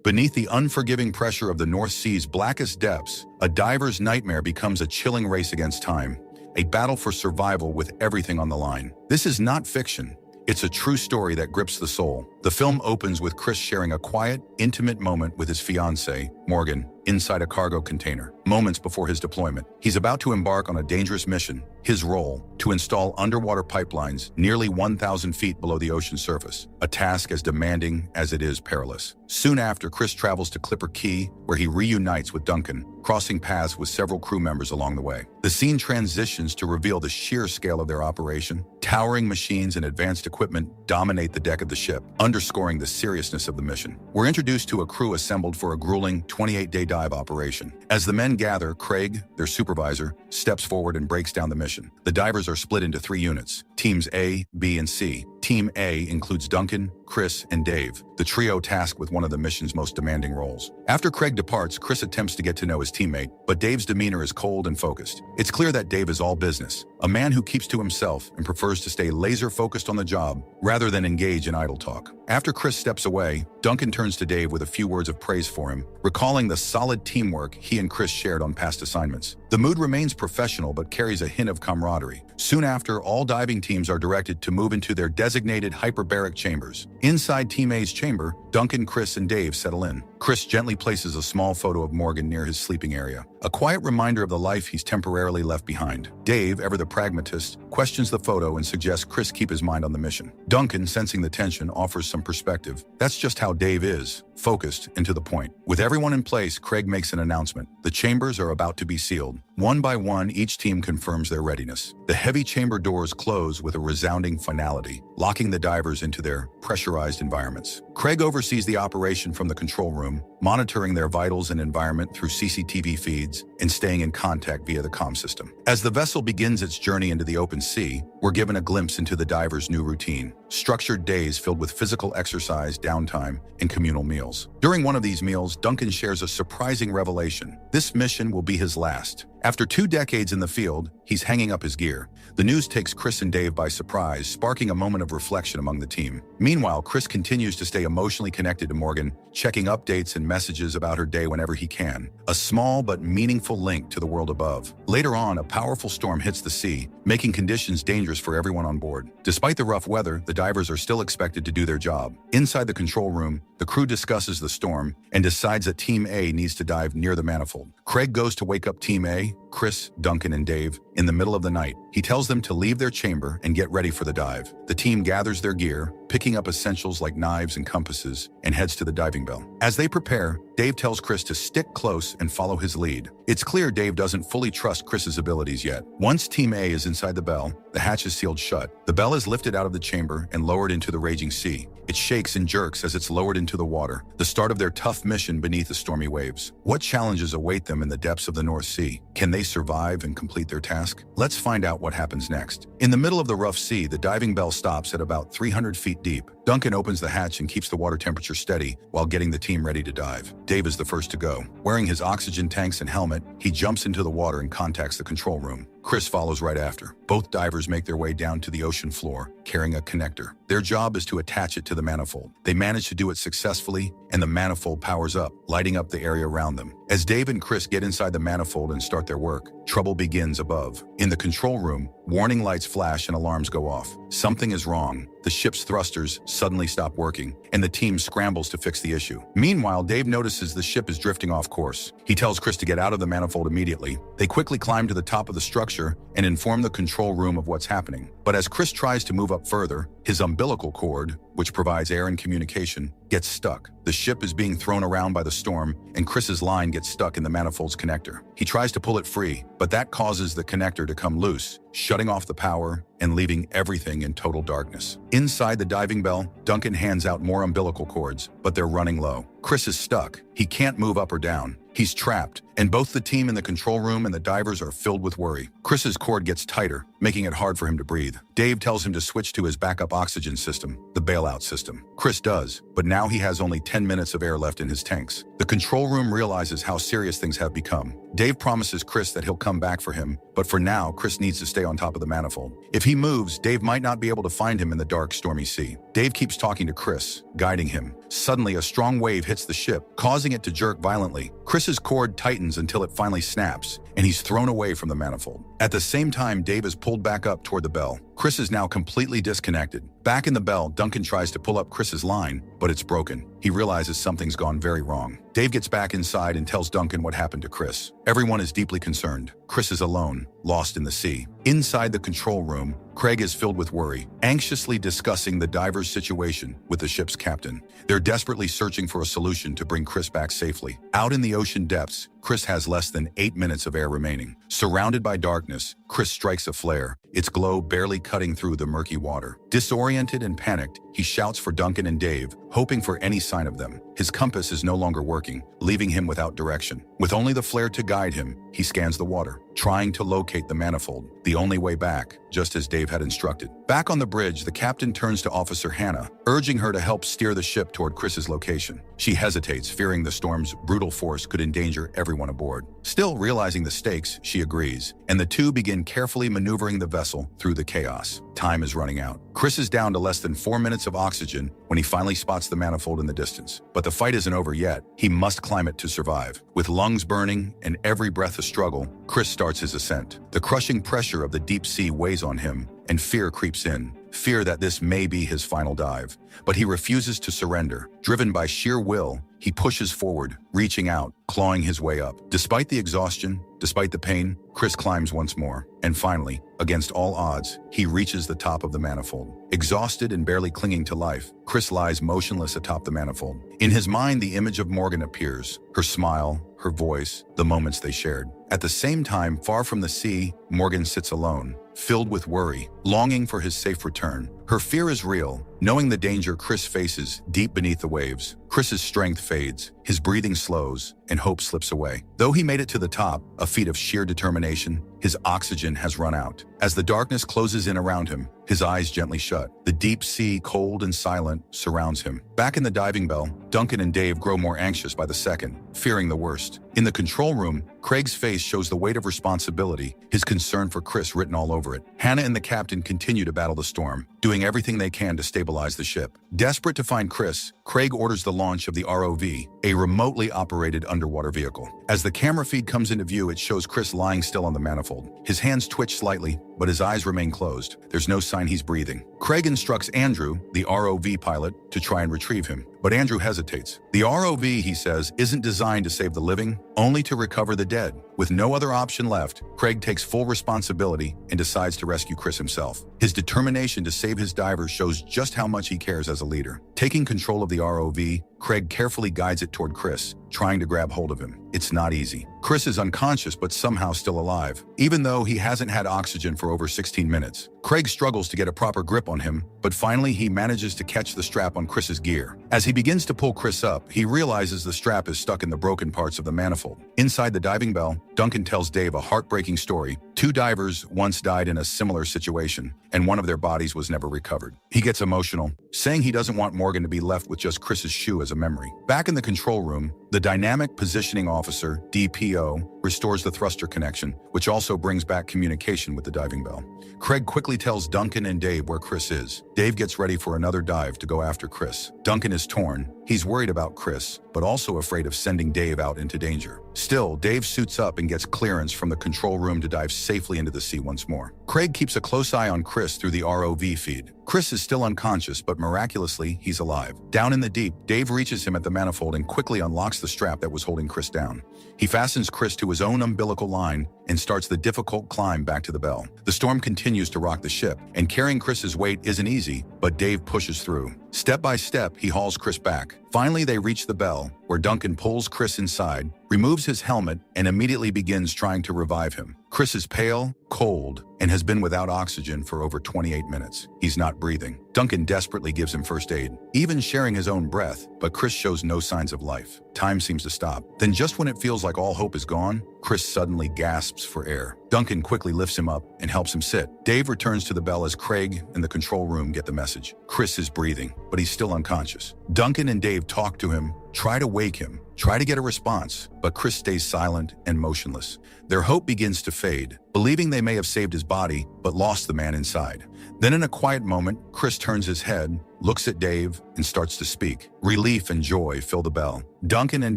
Beneath the unforgiving pressure of the North Sea's blackest depths, a diver's nightmare becomes a chilling race against time, a battle for survival with everything on the line. This is not fiction. It's a true story that grips the soul. The film opens with Chris sharing a quiet, intimate moment with his fiancée, Morgan, inside a cargo container, moments before his deployment. He's about to embark on a dangerous mission. His role, to install underwater pipelines nearly 1,000 feet below the ocean surface, a task as demanding as it is perilous. Soon after, Chris travels to Clipper Key, where he reunites with Duncan, crossing paths with several crew members along the way. The scene transitions to reveal the sheer scale of their operation. Towering machines and advanced equipment dominate the deck of the ship, underscoring the seriousness of the mission. We're introduced to a crew assembled for a grueling 28-day dive operation. As the men gather, Craig, their supervisor, steps forward and breaks down the mission. The divers are split into 3 units, Teams A, B, and C. Team A includes Duncan, Chris, and Dave, the trio tasked with one of the mission's most demanding roles. After Craig departs, Chris attempts to get to know his teammate, but Dave's demeanor is cold and focused. It's clear that Dave is all business, a man who keeps to himself and prefers to stay laser-focused on the job rather than engage in idle talk. After Chris steps away, Duncan turns to Dave with a few words of praise for him, recalling the solid teamwork he and Chris shared on past assignments. The mood remains professional but carries a hint of camaraderie. Soon after, all diving teams are directed to move into their designated hyperbaric chambers. Inside Team A's chamber, Duncan, Chris, and Dave settle in. Chris gently places a small photo of Morgan near his sleeping area, a quiet reminder of the life he's temporarily left behind. Dave, ever the pragmatist, questions the photo and suggests Chris keep his mind on the mission. Duncan, sensing the tension, offers some perspective. That's just how Dave is, focused and to the point. With everyone in place, Craig makes an announcement. The chambers are about to be sealed. One by one, each team confirms their readiness. The heavy chamber doors close with a resounding finality, locking the divers into their pressurized environments. Craig oversees the operation from the control room, monitoring their vitals and environment through CCTV feeds and staying in contact via the comm system. As the vessel begins its journey into the open sea, we're given a glimpse into the divers' new routine. Structured days filled with physical exercise, downtime, and communal meals. During one of these meals, Duncan shares a surprising revelation. This mission will be his last. After 2 decades in the field, he's hanging up his gear. The news takes Chris and Dave by surprise, sparking a moment of reflection among the team. Meanwhile, Chris continues to stay emotionally connected to Morgan, checking updates and messages about her day whenever he can. A small but meaningful link to the world above. Later on, a powerful storm hits the sea, making conditions dangerous for everyone on board. Despite the rough weather, the divers are still expected to do their job. Inside the control room, the crew discusses the storm and decides that Team A needs to dive near the manifold. Craig goes to wake up Team A, Chris, Duncan, and Dave, in the middle of the night. He tells them to leave their chamber and get ready for the dive. The team gathers their gear, picking up essentials like knives and compasses, and heads to the diving bell. As they prepare, Dave tells Chris to stick close and follow his lead. It's clear Dave doesn't fully trust Chris's abilities yet. Once Team A is inside the bell, the hatch is sealed shut. The bell is lifted out of the chamber and lowered into the raging sea. It shakes and jerks as it's lowered into the water, the start of their tough mission beneath the stormy waves. What challenges await them in the depths of the North Sea? Can they survive and complete their task? Let's find out what happens next. In the middle of the rough sea, the diving bell stops at about 300 feet deep. Duncan opens the hatch and keeps the water temperature steady while getting the team ready to dive. Dave is the first to go. Wearing his oxygen tanks and helmet, he jumps into the water and contacts the control room. Chris follows right after. Both divers make their way down to the ocean floor, carrying a connector. Their job is to attach it to the manifold. They manage to do it successfully, and the manifold powers up, lighting up the area around them. As Dave and Chris get inside the manifold and start their work, trouble begins above. In the control room, warning lights flash and alarms go off. Something is wrong. The ship's thrusters suddenly stop working, and the team scrambles to fix the issue. Meanwhile, Dave notices the ship is drifting off course. He tells Chris to get out of the manifold immediately. They quickly climb to the top of the structure and inform the control room of what's happening. But as Chris tries to move up further, his umbilical cord, which provides air and communication, gets stuck. The ship is being thrown around by the storm, and Chris's line gets stuck in the manifold's connector. He tries to pull it free, but that causes the connector to come loose, shutting off the power and leaving everything in total darkness. Inside the diving bell, Duncan hands out more umbilical cords, but they're running low. Chris is stuck. He can't move up or down. He's trapped, and both the team in the control room and the divers are filled with worry. Chris's cord gets tighter, making it hard for him to breathe. Dave tells him to switch to his backup oxygen system, the bailout system. Chris does, but now he has only 10 minutes of air left in his tanks. The control room realizes how serious things have become. Dave promises Chris that he'll come back for him, but for now, Chris needs to stay on top of the manifold. If he moves, Dave might not be able to find him in the dark, stormy sea. Dave keeps talking to Chris, guiding him. Suddenly, a strong wave hits the ship, causing it to jerk violently. Chris's cord tightens until it finally snaps, and he's thrown away from the manifold. At the same time, Dave is pulled back up toward the bell. Chris is now completely disconnected. Back in the bell, Duncan tries to pull up Chris's line, but it's broken. He realizes something's gone very wrong. Dave gets back inside and tells Duncan what happened to Chris. Everyone is deeply concerned. Chris is alone, lost in the sea. Inside the control room, Craig is filled with worry, anxiously discussing the diver's situation with the ship's captain. They're desperately searching for a solution to bring Chris back safely. Out in the ocean depths, Chris has less than 8 minutes of air remaining. Surrounded by darkness, Chris strikes a flare, its glow barely cutting through the murky water. Disoriented and panicked, he shouts for Duncan and Dave, hoping for any sign of them. His compass is no longer working, leaving him without direction. With only the flare to guide him, he scans the water, trying to locate the manifold, the only way back, just as Dave had instructed. Back on the bridge, the captain turns to Officer Hannah, urging her to help steer the ship toward Chris's location. She hesitates, fearing the storm's brutal force could endanger everyone aboard. Still realizing the stakes, she agrees, and the two begin carefully maneuvering the vessel through the chaos. Time is running out. Chris is down to less than 4 minutes of oxygen when he finally spots the manifold in the distance. But the fight isn't over yet. He must climb it to survive. With lungs burning and every breath a struggle, Chris starts his ascent. The crushing pressure of the deep sea weighs on him, and fear creeps in. Fear that this may be his final dive. But he refuses to surrender. Driven by sheer will, he pushes forward, reaching out, clawing his way up. Despite the exhaustion, despite the pain, Chris climbs once more. And finally, against all odds, he reaches the top of the manifold. Exhausted and barely clinging to life, Chris lies motionless atop the manifold. In his mind, the image of Morgan appears, her smile, her voice, the moments they shared. At the same time, far from the sea, Morgan sits alone, filled with worry, longing for his safe return. Her fear is real, knowing the danger Chris faces deep beneath the waves. Chris's strength fades, his breathing slows, and hope slips away. Though he made it to the top, a feat of sheer determination, his oxygen has run out. As the darkness closes in around him, his eyes gently shut. The deep sea, cold and silent, surrounds him. Back in the diving bell, Duncan and Dave grow more anxious by the second, fearing the worst. In the control room, Craig's face shows the weight of responsibility, his concern for Chris written all over it. Hannah and the captain continue to battle the storm, doing everything they can to stabilize the ship. Desperate to find Chris, Craig orders the launch of the ROV, a remotely operated underwater vehicle. As the camera feed comes into view, it shows Chris lying still on the manifold. His hands twitch slightly, but his eyes remain closed. There's no sign he's breathing. Craig instructs Andrew, the ROV pilot, to try and retrieve him, but Andrew hesitates. The ROV, he says, isn't designed to save the living, only to recover the dead. With no other option left, Craig takes full responsibility and decides to rescue Chris himself. His determination to save his divers shows just how much he cares as a leader. Taking control of the ROV, Craig carefully guides it toward Chris, trying to grab hold of him. It's not easy. Chris is unconscious but somehow still alive, even though he hasn't had oxygen for over 16 minutes. Craig struggles to get a proper grip on him, but finally he manages to catch the strap on Chris's gear. As he begins to pull Chris up, he realizes the strap is stuck in the broken parts of the manifold. Inside the diving bell, Duncan tells Dave a heartbreaking story. 2 divers once died in a similar situation, and one of their bodies was never recovered. He gets emotional, saying he doesn't want Morgan to be left with just Chris's shoe as a memory. Back in the control room, the dynamic positioning officer, DPO, restores the thruster connection, which also brings back communication with the diving bell. Craig quickly tells Duncan and Dave where Chris is. Dave gets ready for another dive to go after Chris. Duncan is torn. He's worried about Chris, but also afraid of sending Dave out into danger. Still, Dave suits up and gets clearance from the control room to dive safely into the sea once more. Craig keeps a close eye on Chris through the ROV feed. Chris is still unconscious, but miraculously, he's alive. Down in the deep, Dave reaches him at the manifold and quickly unlocks the strap that was holding Chris down. He fastens Chris to his own umbilical line and starts the difficult climb back to the bell. The storm continues to rock the ship, and carrying Chris's weight isn't easy, but Dave pushes through. Step by step, he hauls Chris back. Finally, they reach the bell, where Duncan pulls Chris inside, removes his helmet, and immediately begins trying to revive him. Chris is pale, cold, and has been without oxygen for over 28 minutes. He's not breathing. Duncan desperately gives him first aid, even sharing his own breath, but Chris shows no signs of life. Time seems to stop. Then just when it feels like all hope is gone, Chris suddenly gasps for air. Duncan quickly lifts him up and helps him sit. Dave returns to the bell as Craig and the control room get the message. Chris is breathing, but he's still unconscious. Duncan and Dave talk to him, try to wake him, try to get a response, but Chris stays silent and motionless. Their hope begins to fade, believing they may have saved his body, but lost the man inside. Then in a quiet moment, Chris turns his head, looks at Dave, and starts to speak. Relief and joy fill the bell. Duncan and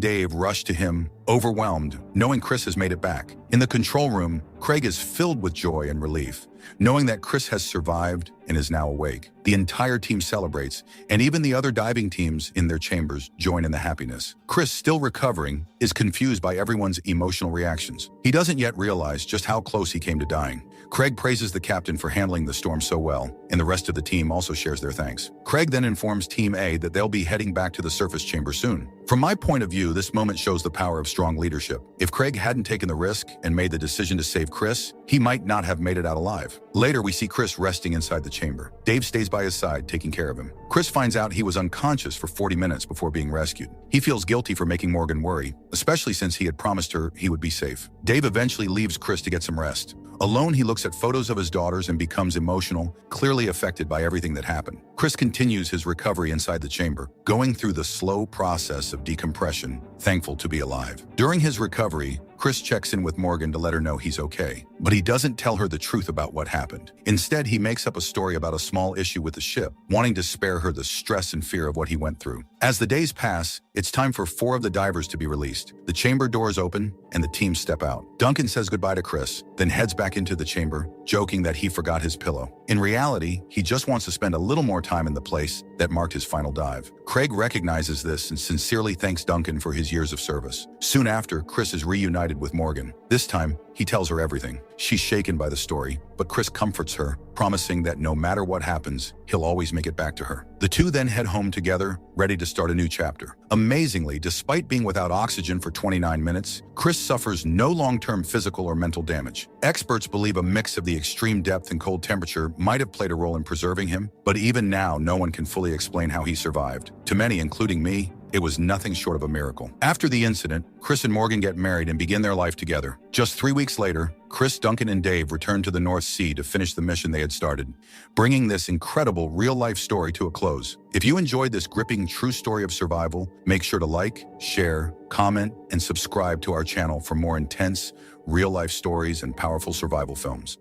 Dave rush to him, overwhelmed, knowing Chris has made it back. In the control room, Craig is filled with joy and relief, knowing that Chris has survived and is now awake. The entire team celebrates, and even the other diving teams in their chambers join in the happiness. Chris, still recovering, is confused by everyone's emotional reactions. He doesn't yet realize just how close he came to dying. Craig praises the captain for handling the storm so well, and the rest of the team also shares their thanks. Craig then informs Team A that they'll be heading back to the surface chamber soon. From my point of view, this moment shows the power of strong leadership. If Craig hadn't taken the risk and made the decision to save Chris, he might not have made it out alive. Later, we see Chris resting inside the chamber. Dave stays by his side, taking care of him. Chris finds out he was unconscious for 40 minutes before being rescued. He feels guilty for making Morgan worry, especially since he had promised her he would be safe. Dave eventually leaves Chris to get some rest. Alone, he looks at photos of his daughters and becomes emotional, clearly affected by everything that happened. Chris continues his recovery inside the chamber, going through the slow process of decompression, thankful to be alive. During his recovery, Chris checks in with Morgan to let her know he's okay, but he doesn't tell her the truth about what happened. Instead, he makes up a story about a small issue with the ship, wanting to spare her the stress and fear of what he went through. As the days pass, it's time for 4 of the divers to be released. The chamber doors open, and the team step out. Duncan says goodbye to Chris, then heads back into the chamber, joking that he forgot his pillow. In reality, he just wants to spend a little more time in the place that marked his final dive. Craig recognizes this and sincerely thanks Duncan for his years of service. Soon after, Chris is reunited with Morgan. This time, he tells her everything. She's shaken by the story, but Chris comforts her, promising that no matter what happens, he'll always make it back to her. The two then head home together, ready to start a new chapter. Amazingly, despite being without oxygen for 29 minutes, Chris suffers no long-term physical or mental damage. Experts believe a mix of the extreme depth and cold temperature might have played a role in preserving him, but even now, no one can fully explain how he survived. To many, including me, it was nothing short of a miracle. After the incident, Chris and Morgan get married and begin their life together. Just 3 weeks later, Chris, Duncan, and Dave return to the North Sea to finish the mission they had started, bringing this incredible real-life story to a close. If you enjoyed this gripping true story of survival, make sure to like, share, comment, and subscribe to our channel for more intense, real-life stories and powerful survival films.